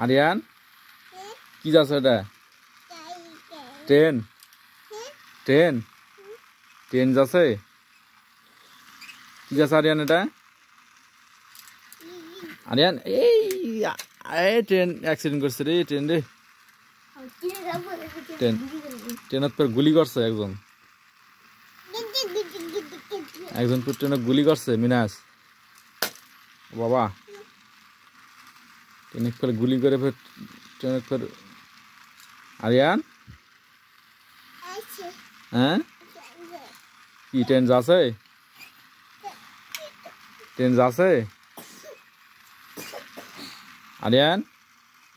আরিয়ান কি যাচ্ছে এটা? ট্রেন ট্রেন ট্রেন যাচ্ছে। কি যাচ্ছে আরিয়ান এটা? আরিয়ান এই ট্রেন অ্যাক্সিডেন্ট করছে রে। ট্রেন রে ট্রেনত পর গুলি করছে একজন ট্রেনে গুলি করছে। মিনাস বাবা ট্রেনে ফের গুলি করে ফের ট্রেনে ফের। আরিয়ান হ্যাঁ কি ট্রেন যাচ্ছে? ট্রেন যাচ্ছে। আরিয়ান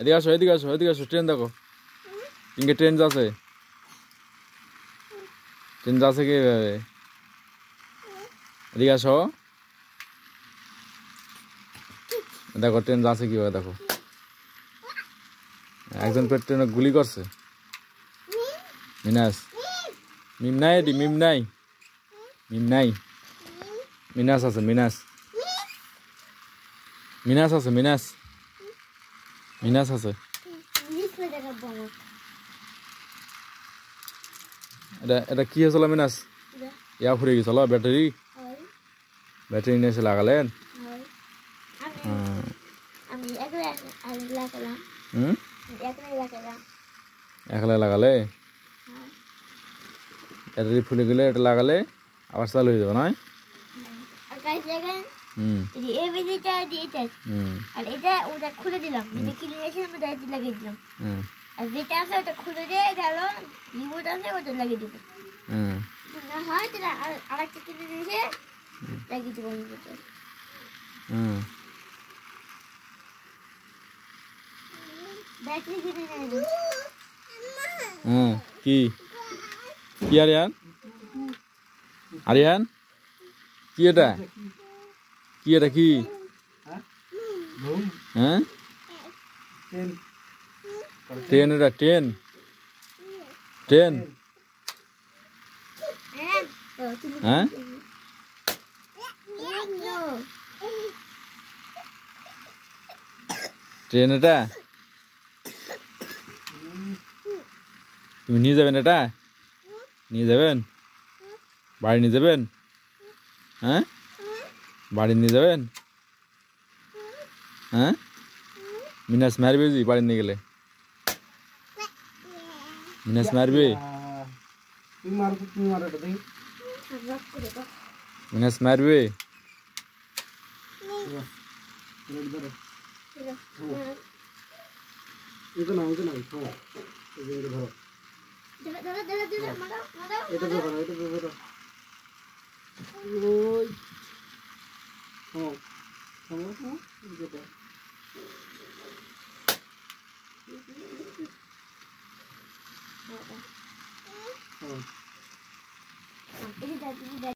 এদিকে আসো এদিকে আসো এদিকে আসো। ট্রেন দেখো ইনকে ট্রেন যাচ্ছে। ট্রেন যাচ্ছে কিভাবে? এদিকে আসো দেখো ট্রেন যাচ্ছে কিভাবে দেখো। একজন পেট ট্রেনে গুলি করছে। মিনাস মিম নাই এটি মিম নাই মিম নাই। মিনাস আছে মিনাস মিনাস আছে মিনাস মিনাস আছে। এটা এটা কি হয়েছিল মিনাস? ইয়া ফুরে গেছিল ব্যাটারি ব্যাটারি নিয়ে এসে লাগালেন। একলা লাগালে ব্যাটারি ফুলে গেলে এটা লাগালে আবার চালু হয়ে যাবে নয়? আর এটা ওটা খুলে দিলাম, কিনে এসে আমি ডাইরেক্ট লাগিয়ে দিলাম। আর যেটা আছে ওটা খুলে দিয়ে গেল রিমোট আছে ওটা লাগিয়ে দিব। না হয় তাহলে আরেকটা কিনে এসে লাগিয়ে দিব। ব্যাটারি কিনে নিয়ে দিব। কি কি আরিয়ান? আরিয়ান কি এটা? কি এটা কি? হ্যাঁ ট্রেন এটা ট্রেন ট্রেন হ্যাঁ ট্রেন এটা তুমি নিয়ে যাবেন? এটা নিয়ে যাবেন বাড়ি নিয়ে যাবেন? হ্যাঁ বাড়ি নিয়ে যাবেন? হ্যাঁ মিনাস মারবে জি বাড়ি নিয়ে গেলে? মিনাস মারবে? মিনাস মারবে?